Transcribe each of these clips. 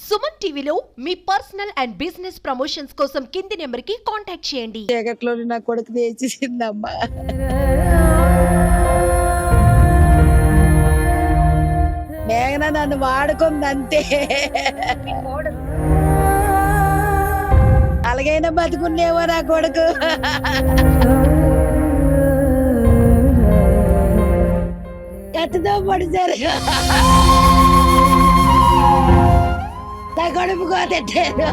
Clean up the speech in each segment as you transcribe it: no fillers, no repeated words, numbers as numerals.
సుమన్ టీవీలో మీ personal and business promotions కోసం కింది నెంబర్కి కాంటాక్ట్ చేయండి. చీకట్లో నా కొడుకు తెచ్చేసిందమ్మా. మేఘన నన్ను వాడుకుంది అంతే. అలాగైనా బతుకునేవో నా కొడుకు. కత్తితో పొడిచారు. నా కొడుకు కోతెట్టారు.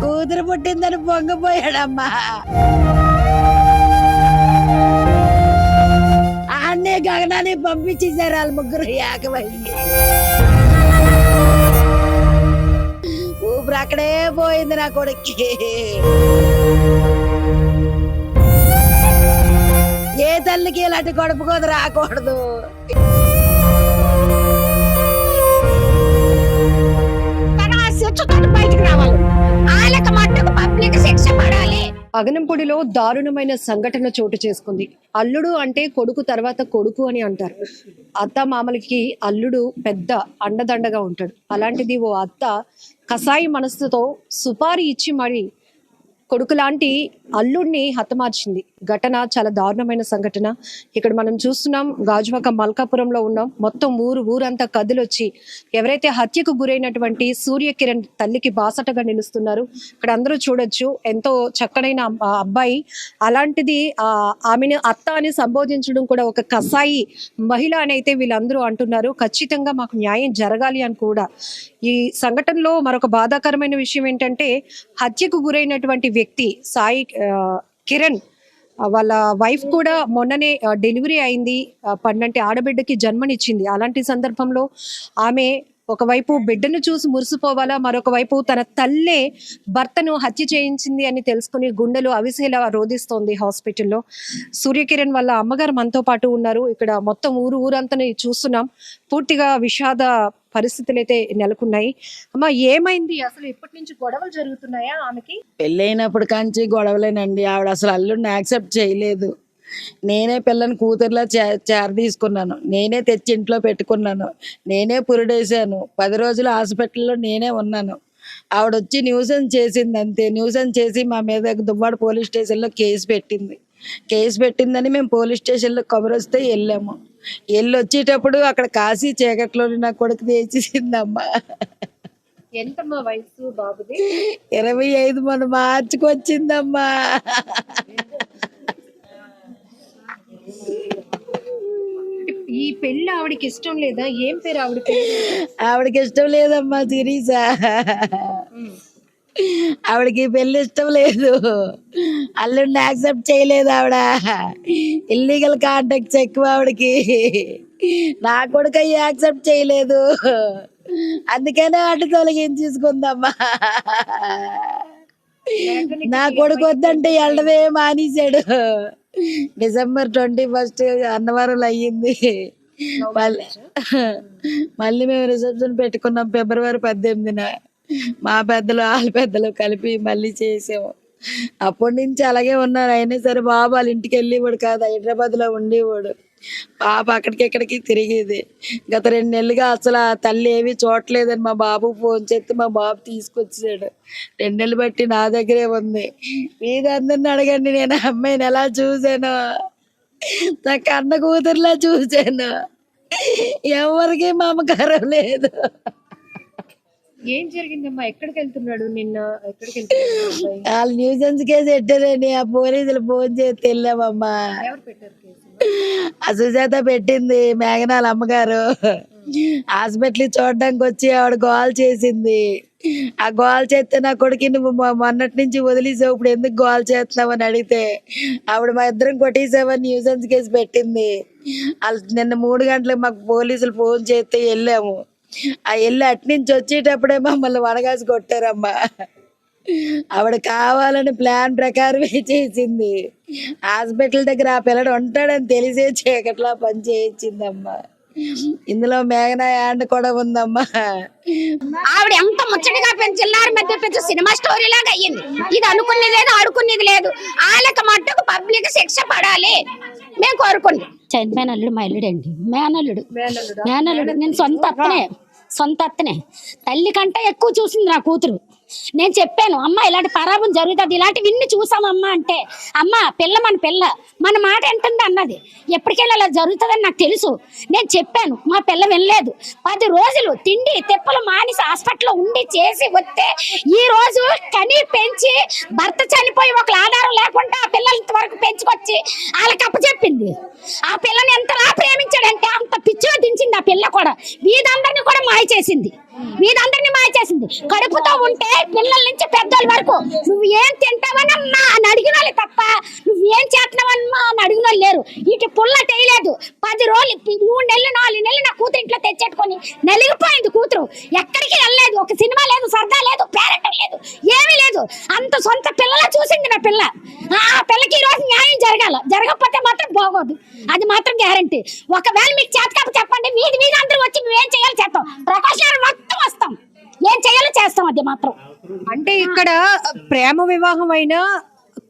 కూతురు పుట్టిందని పొంగిపోయాడమ్మా. అన్నే గగనాన్ని పంపించేశారు వాళ్ళు ముగ్గురు ఏకమయ్యి. ఊపిరి అక్కడే పోయింది నా కొడుక్కి. ఏ తల్లికి ఇలాంటి కడుపు కోత రాకూడదు. బయటకు రావాలి. అగనంపొడిలో దారుణమైన సంఘటన చోటు చేసుకుంది. అల్లుడు అంటే కొడుకు తర్వాత కొడుకు అని అంటారు. అత్త మామలకి అల్లుడు పెద్ద అండదండగా ఉంటాడు. అలాంటిది ఓ అత్త కసాయి మనసుతో సుపారీ ఇచ్చి మరి కొడుకు లాంటి అల్లుడిని హతమార్చింది. ఘటన చాలా దారుణమైన సంఘటన. ఇక్కడ మనం చూస్తున్నాం, గాజువాక మల్కాపురంలో ఉన్నాం. మొత్తం ఊరంతా కదిలొచ్చి ఎవరైతే హత్యకు గురైనటువంటి సూర్యకిరణ్ తల్లికి బాసటగా నిలుస్తున్నారు. ఇక్కడ అందరూ చూడొచ్చు, ఎంతో చక్కనైన అబ్బాయి. అలాంటిది ఆమెను అత్త అని సంబోధించడం కూడా ఒక కసాయి మహిళ అని అయితే వీళ్ళందరూ అంటున్నారు. ఖచ్చితంగా మాకు న్యాయం జరగాలి అని కూడా. ఈ సంఘటనలో మరొక బాధాకరమైన విషయం ఏంటంటే, హత్యకు గురైనటువంటి వ్యక్తి సాయి కిరణ్ వాళ్ళ వైఫ్ కూడా మొన్ననే డెలివరీ అయింది. పండంటి ఆడబిడ్డకి జన్మనిచ్చింది. అలాంటి సందర్భంలో ఆమె ఒకవైపు బిడ్డను చూసి మురిసిపోవాలా, మరొక వైపు తన తల్లే భర్తను హత్య చేయించింది అని తెలుసుకుని గుండెలు అవిసేలా రోధిస్తోంది హాస్పిటల్లో. సూర్యకిరణ్ వాళ్ళ అమ్మగారు మనతో పాటు ఉన్నారు. ఇక్కడ మొత్తం ఊరంతా చూస్తున్నాం. పూర్తిగా విషాద పరిస్థితులు అయితే నెలకొన్నాయి. అమ్మా, ఏమైంది అసలు? ఇప్పటి నుంచి గొడవలు జరుగుతున్నాయా ఆమెకి? పెళ్ళైనప్పుడు కంచి గొడవలేనండి. ఆవిడ అసలు అల్లుడిని యాక్సెప్ట్ చేయలేదు. నేనే పిల్లని కూతురులా చేర తీసుకున్నాను. నేనే తెచ్చి ఇంట్లో పెట్టుకున్నాను. నేనే పురుడేశాను. 10 రోజులు హాస్పిటల్లో నేనే ఉన్నాను. ఆవిడ వచ్చి న్యూసెన్స్ చేసింది అంతే. న్యూసెన్స్ చేసి మా మీద దువ్వాడ పోలీస్ స్టేషన్లో కేసు పెట్టింది. కేసు పెట్టిందని మేము పోలీస్ స్టేషన్లో కబురు వస్తే వెళ్ళాము. వచ్చేటప్పుడు అక్కడ కాశీ చీకట్లో నా కొడుకు తెచ్చేసిందమ్మా. ఎంతమ్మా వయసు బాబుది? 25 మన మార్చికి వచ్చిందమ్మా. ఈ పెళ్లి ఆవిడకి ఇష్టం లేదా? ఏం పేరు ఆవిడ పేరు? ఆవిడకి ఇష్టం లేదమ్మా శిరీష. ఆవిడకి పెళ్లి ఇష్టం లేదు. అల్లుడిని యాక్సెప్ట్ చేయలేదు ఆవిడ. ఇల్లీగల్ కాంటాక్ట్స్ ఎక్కువ ఆవిడకి. నా కొడుకు అయ్యి యాక్సెప్ట్ చేయలేదు. అందుకనే అటు తొలగించేసుకుందమ్మా. నా కొడుకు వద్దంటే వెళ్ళడమే మానేశాడు. December 21 అన్నవరంలో అయ్యింది. మళ్ళీ మేము రిసెప్షన్ పెట్టుకున్నాం February 18న. మా పెద్దలు వాళ్ళ పెద్దలు కలిపి మళ్ళీ చేసాము. అప్పటి నుంచి అలాగే ఉన్నారు. అయినా సరే బాబు వాళ్ళ ఇంటికి వెళ్ళేవాడు కాదు, హైదరాబాద్లో ఉండేవాడు. పాప అక్కడికి తిరిగేది. గత 2 నెలలుగా అసలు ఆ తల్లి ఏమీ చూడలేదని మా బాబు ఫోన్ చేస్తే మా బాబు తీసుకొచ్చాడు. 2 నెలలు బట్టి నా దగ్గరే ఉంది. మీరందరిని అడగండి, నేను అమ్మాయిని ఎలా చూశాను. నా కన్న కూతురులా చూశాను. ఎవరికి మమకారం లేదు. ఏం జరిగిందమ్మా? ఎక్కడికి వెళ్తున్నాడు? నిన్న ఎక్కడికి వెళ్తున్నాడు? వాళ్ళు న్యూసెన్స్ కేసు పెట్టారని ఆ పోలీసులు ఫోన్ చేసి వెళ్ళామమ్మా. ఎవరు పెట్టారు కేసు? సుజాత పెట్టింది, మేఘనాల అమ్మగారు. హాస్పిటల్ చూడడానికి వచ్చి ఆవిడ గోల్ చేసింది. ఆ గోల్ చేస్తే నా కొడుకు నువ్వు మొన్నటి నుంచి వదిలేసావు, ఇప్పుడు ఎందుకు గోల్ చేస్తున్నావు అని అడిగితే ఆవిడ మా ఇద్దరం కొట్టేసావని న్యూసెన్స్ కేసు పెట్టింది. వాళ్ళు నిన్న 3 గంటలకు మాకు పోలీసులు ఫోన్ చేస్తే వెళ్ళాము. ఆ అటు నుంచి వచ్చేటప్పుడే మమ్మల్ని వనగాసి కొట్టారమ్మా. ఆవిడ కావాలని ప్లాన్ ప్రకారమే చేసింది. హాస్పిటల్ దగ్గర ఆ పిల్లడు ఉంటాడని తెలిసే చీకట్లా పని చేయించిందమ్మా. ఇందులో మేఘన యాండ్ కూడా ఉందమ్మా. ఆవిడ ఎంత ముచ్చటగా చిల్లారి మధ్య పెద్ద సినిమా స్టోరీ లాగా అయ్యింది. ఇది అనుకునేది లేదు, ఆడుకునేది లేదు. వాళ్ళకి మట్టుకు పబ్లిక్ శిక్ష పడాలి మేము కోరుకుంటాం. చనిపోయిన అల్లుడు మా అల్లుడు అండి, మేనల్లుడు. నేను సొంత అత్తనే. తల్లి కంటే ఎక్కువ చూసింది నా కూతురు. నేను చెప్పాను, అమ్మ ఇలాంటి పరాభం జరుగుతుంది, ఇలాంటివి ఇన్ని చూసామమ్మా అంటే, అమ్మ పిల్ల మన మాట ఎంటుంది అన్నది. ఎప్పటికైనా అలా జరుగుతుందని నాకు తెలుసు. నేను చెప్పాను, మా పిల్ల వినలేదు. 10 రోజులు తిండి తెప్పలు మానేసి హాస్పిటల్లో ఉండి చేసి వస్తే ఈ రోజు కని పెంచి భర్త చనిపోయి ఒక ఆధారం లేకుండా ఆ పిల్లలు ఇంతవరకు పెంచుకొచ్చి వాళ్ళకి అప్పచెప్పింది. ఆ పిల్లని ఎంతలా ప్రేమించాడంటే అంత పిచ్చిగా దించింది. ఆ పిల్ల కూడా వీధందరినీ కూడా మాయ చేసింది. కడుపుతో ఉంటే పిల్లల నుంచి పెద్దోళ్ళ వరకు నువ్వు ఏం తింటావనమ్మా అని అడిగిన వాళ్ళు తప్ప నువ్వేం చేస్తున్నావమ్మా అని అడిగిన వాళ్ళు లేరు. ఇటు పుల్ల చేయలేదు. 10 రోజులు 3 నెలలు 4 నెలలు నా కూతురు ఇంట్లో తెచ్చెట్టుకొని నలిగిపోయింది. కూతురు ఎక్కడికి వెళ్ళలేదు. ఒక సినిమా లేదు, సరదా లేదు, పేరెంట్ లేదు, ఏమీ లేదు. అంత సొంత పిల్లలా చూసింది నా పిల్ల. ఆ పిల్లకి ఈ రోజు న్యాయం జరగకపోతే మాత్రం బాగోదు. అది మాత్రం గ్యారంటీ. ఒకవేళ మీకు చేతకాపు చెప్పండి, వీధి అందరూ వచ్చి నువ్వేం చేయాలో చేస్తాం. ప్రకాశం మొత్తం వస్తాం, ఏం చేయాలో చేస్తాం. అది మాత్రం అంటే ఇక్కడ ప్రేమ వివాహం అయినా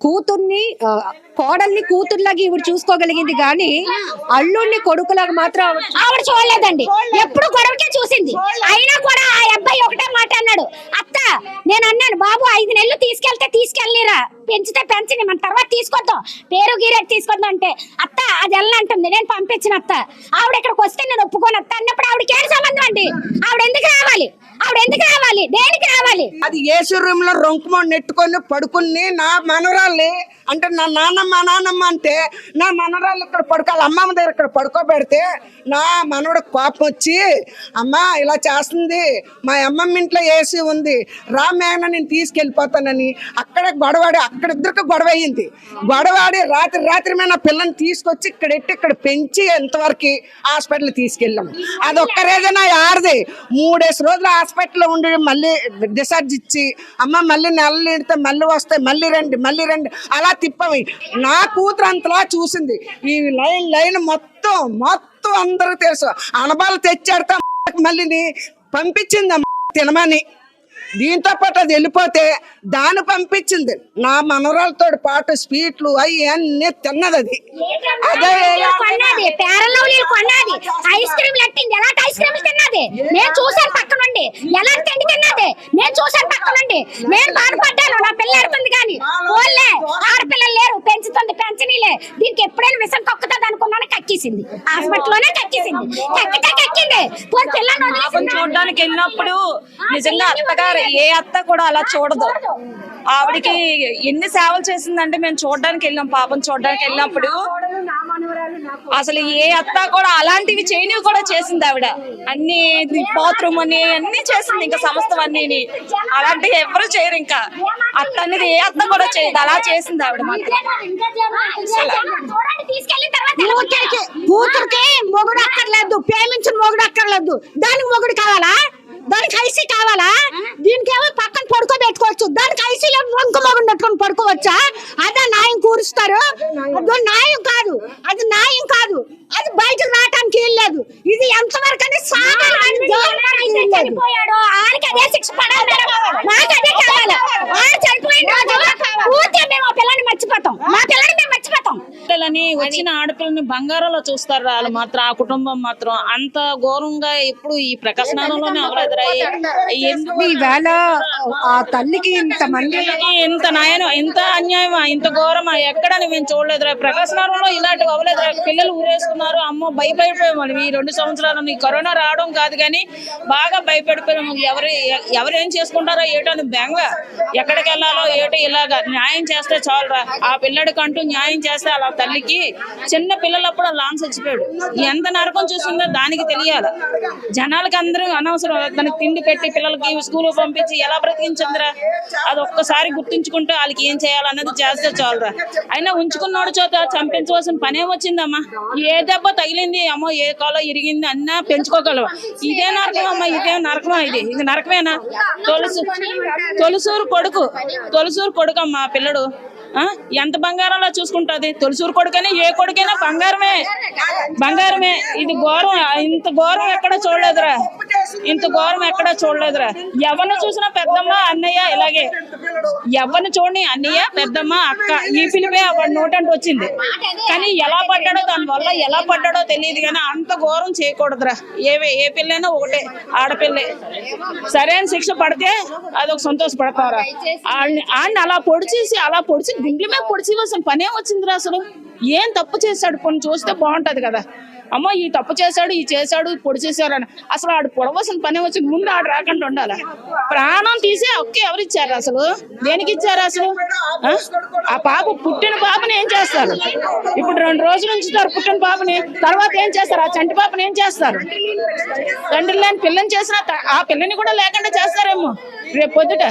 కూతుర్ని కోడల్ని కూతుర్లాగా ఈవిడ చూసుకోగలిగింది కానీ అల్లుడిని కొడుకులాగా మాత్రం ఆవిడ చూడలేదండి. ఎప్పుడు గొడవకే చూసింది. అయినా కూడా ఆ అబ్బాయి ఒకటే మాట అన్నాడు, అత్త నేను అన్నాను బాబు 5 నెలలు తీసుకెళ్ళనిరా, పెంచితే పెంచని మన తర్వాత తీసుకొద్దాం, పేరు గీరేట్ తీసుకొద్దాం అంటే, అత్త అది వెళ్ళంటుంది. నేను పంపించిన అత్త. ఆవిడ ఇక్కడికి వస్తే నేను ఒప్పుకోను అత్త అన్నప్పుడు ఆవిడకి ఏం సంబంధం అండి? ఆవిడ ఎందుకు రావాలి? దేనికి రావాలి? అది ఏసీ రూమ్ లో రొంకుమో నెట్టుకొని పడుకుని నా మనవరాల్ని అంటే నా నాన్నమ్మ అంటే నా మనవరాళ్ళు ఇక్కడ పడుకోవాలి, అమ్మమ్మ దగ్గర ఇక్కడ పడుకోబెడితే నా మనవడు కోపం వచ్చి, అమ్మ ఇలా చేస్తుంది, మా అమ్మమ్మ ఇంట్లో ఏసీ ఉంది, రా మేఘన నేను తీసుకెళ్ళిపోతానని అక్కడ ఇద్దరికి గొడవ అయ్యింది. గొడవాడి రాత్రి మీద నా పిల్లని తీసుకొచ్చి ఇక్కడ పెంచి ఎంతవరకు హాస్పిటల్ తీసుకెళ్ళాము. అది ఒక్కరేదైనా ఆడది 3 రోజులు హాస్పిటల్లో ఉండి మళ్ళీ డిశ్చార్జ్ ఇచ్చి, అమ్మ మళ్ళీ నెలలు నిండితే మళ్ళీ వస్తాయి, మళ్ళీ రండి అలా తిప్పవి. నా కూతురు అంతలా చూసింది. ఈ లైన్ మొత్తం అందరూ తెలుసు. అనబాలు తెచ్చాడితే మళ్ళీ పంపించింది తినమని. దీంతో పాటు అది వెళ్ళిపోతే దాన్ని పంపించింది. నా మనవరాలతో పాటు స్వీట్లు అవి అన్ని తిన్నది. అది అదే ఐస్ క్రీమ్ ఎలాంటి ఐస్ క్రీమ్ తిన్నది నేను చూసాను పక్క నుండి. ఎలాంటి తిండి తిన్నది నేను చూసాను పక్క నుండి. నేను బాధపడ్డాను, నా పిల్ల ఎడుతుంది కానీ ఓన్లే ఆడపిల్లలు లేరు, పెంచనీలే. దీనికి ఎప్పుడైనా విషం కక్కుతుంది అనుకున్నాను, కక్కేసింది. హాస్పిటల్లోనే కక్కింది. చూడడానికి వెళ్ళినప్పుడు నిజంగా అత్తగారు ఏ అత్త కూడా అలా చూడదు. ఆవిడికి ఎన్ని సేవలు చేసిందంటే మేము చూడడానికి వెళ్ళాం, పాపం చూడడానికి వెళ్ళినప్పుడు అసలు ఏ అత్త కూడా అలాంటివి చేయనివి కూడా చేసింది ఆవిడ. అన్ని బాత్రూమ్ అని అన్ని చేసింది, ఇంకా సమస్తం అన్ని. అలాంటివి ఎవరు చేయరు. ఇంకా అత్త అనేది ఏ అత్త కూడా చేయదు, అలా చేసింది ఆవిడ మాత్రం. కూతురికి మొగుడు అక్కర్లేదు, ప్రేమించిన మొగుడు అక్కర్లేదు, దానికి మొగుడు కావాలా? దానికి ఐసీ కావాలా? దీనికేమో పక్కన పడుకోబెట్టుకోవచ్చు, దానికి ఐసీలో వంక మొగుడు పెట్టుకొని పడుకోవచ్చా? అదే న్యాయం కూరుస్తారు? అది న్యాయం కాదు, అది బయటకు రావటానికి వెళ్ళలేదు. ఇది ఎంతవరకు అని చనిపోయాడు ఆయనకి అదే శిక్ష పడాలి. మాకు అదే కావాలి. చనిపోయిన రోజు మేము ఆ పిల్లని మర్చిపోతాం. పిల్లలని వచ్చిన ఆడపిల్లని బంగారంలో చూస్తారు వాళ్ళు మాత్రం. ఆ కుటుంబం మాత్రం అంత ఘోరంగా ఎప్పుడు ఈ ప్రకాశనాలంలోనే అవ్వలేదు. ఈవేళ ఆ తల్లికి ఇంత న్యాయం, ఇంత అన్యాయమా, ఇంత ఘోరమా ఎక్కడని మేము చూడలేదు. ప్రకాశనాలంలో ఇలాంటివి అవ్వలేదు. పిల్లలు ఊరేసుకున్నారు. అమ్మో భయపడిపోయాము. ఈ 2 సంవత్సరాలు ఈ కరోనా రావడం కాదు కానీ బాగా భయపడిపోయాము. ఎవరు ఏం చేసుకుంటారో ఏటని బెంగ, ఎక్కడికి వెళ్ళాలో ఏటో. ఇలాగా న్యాయం చేస్తే చాలురా, ఆ పిల్లడికంటూ న్యాయం చేస్తే. అలా తల్లికి చిన్న పిల్లలప్పుడు లాన్స్ చచ్చిపోయాడు. ఎంత నరకం చూసిందో దానికి తెలియాలి. జనాలకి అందరూ అనవసరం. దానికి తిండి పెట్టి పిల్లలకి స్కూల్ పంపించి ఎలా బ్రతికించందిరా, అది ఒక్కసారి గుర్తించుకుంటే వాళ్ళకి ఏం చేయాలన్నది చేస్తే చాలురా. అయినా ఉంచుకున్నోడు చోట చంపించవలసిన పనే వచ్చిందమ్మా. ఏ దెబ్బ తగిలింది, అమ్మో ఏ కాలో ఇరిగింది అన్నా పెంచుకోగలవా? ఇదే నరకం అమ్మా, ఇదే నరకమా? ఇది నరకమేనా? తొలసూరు కొడుకు అమ్మా పిల్లడు. ఎంత బంగారంలో చూసుకుంటది? తొలిసూరు కొడుకైనా ఏ కొడుకైనా బంగారమే. ఇది ఘోరం. ఇంత ఘోరం ఎక్కడ చూడలేదురా, ఇంత ఘోరం ఎక్కడ చూడలేదురా. ఎవరిని చూసినా పెద్దమ్మ అన్నయ్య ఇలాగే, ఎవరిని చూడని అన్నయ్య పెద్దమ్మ అక్క ఈ పిలిపే వాడి నోటంటే వచ్చింది. కానీ ఎలా పడ్డాడో, దానివల్ల ఎలా పడ్డాడో తెలియదు. కానీ అంత ఘోరం చేయకూడదురా. ఏ పిల్లైనా ఒకటే, ఆడపిల్లే. సరైన శిక్ష పడితే అదొక సంతోషపడతారా. ఆడిని అలా పొడిచి దిండ్ల మీద పొడిచివలసిన పనే వచ్చిందిరా. అసలు ఏం తప్పు చేశాడు? కొన్ని చూస్తే బాగుంటది కదా. అమ్మో ఈ తప్పు చేశాడు, ఈ చేశాడు, పొడి చేశారని అసలు ఆడు పొడవలసిన పనే వచ్చింది. ముందు ఆడు రాకుండా ఉండాలి. ప్రాణం తీసే హక్కు ఎవరిచ్చారు? అసలు దేనికి ఇచ్చారు? అసలు ఆ పాప పుట్టిన పాపని ఏం చేస్తారు? ఇప్పుడు 2 రోజులు ఉంచుతారు పుట్టిన పాపని, తర్వాత ఏం చేస్తారు? ఆ చంటి పాపని ఏం చేస్తారు? తండ్రి లేని పిల్లని చేసిన ఆ పిల్లని కూడా లేకుండా చేస్తారేమో. రేపు పొద్దుట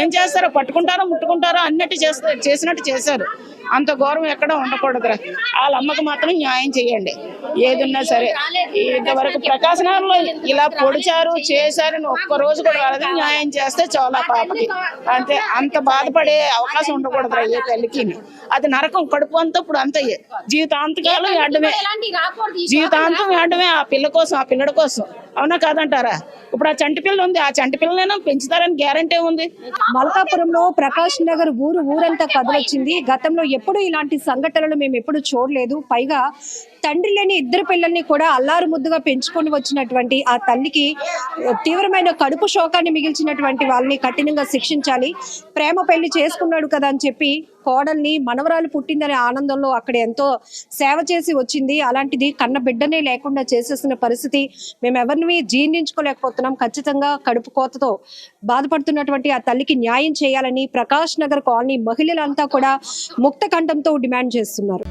ఏం చేస్తారో, పట్టుకుంటారో ముట్టుకుంటారో అన్నట్టు చేసినట్టు చేశారు. అంత గౌరవం ఎక్కడ ఉండకూడదురా. వాళ్ళ అమ్మకు మాత్రం న్యాయం చేయండి. ఏదున్నా సరే. ఇంతవరకు ప్రకాశనాల్లో ఇలా పొడిచారు చేశారని ఒక్క రోజు కూడా రాలేదు. న్యాయం చేస్తే చాలా పాపకి అంతే. అంత బాధపడే అవకాశం ఉండకూడదురా ఏ తల్లికి. అది నరకం. కడుపు అంతా ఇప్పుడు అంత జీవితాంతకాలం ఆడమే ఆ పిల్ల కోసం, ఆ పిల్లడి కోసం. అవునా కాదంటారా? ఇప్పుడు ఆ చంటి పిల్ల ఉంది, ఆ చంటి పిల్లనైనా పెంచుతారని గ్యారంటీ ఉంది. మల్కాపురంలో ప్రకాష్ నగర్ ఊరంతా కదలొచ్చింది. గతంలో ఎప్పుడు ఇలాంటి సంఘటనలు మేము ఎప్పుడు చూడలేదు. పైగా తండ్రి లేని 2 పిల్లల్ని కూడా అల్లారు ముద్దుగా పెంచుకొని వచ్చినటువంటి ఆ తల్లికి తీవ్రమైన కడుపు శోకాన్ని మిగిల్చినటువంటి వాళ్ళని కఠినంగా శిక్షించాలి. ప్రేమ పెళ్లి చేసుకున్నాడు కదా అని చెప్పి కోడల్ని మనవరాలు పుట్టిందనే ఆనందంలో అక్కడ ఎంతో సేవ చేసి వచ్చింది. అలాంటిది కన్న బిడ్డనే లేకుండా చేసేసిన పరిస్థితి మేము ఎవరిని జీర్ణించుకోలేకపోతున్నాం. ఖచ్చితంగా కడుపు కోతతో బాధపడుతున్నటువంటి ఆ తల్లికి న్యాయం చేయాలని ప్రకాష్ నగర్ కాలనీ మహిళలంతా కూడా ముక్త కంఠంతో డిమాండ్ చేస్తున్నారు.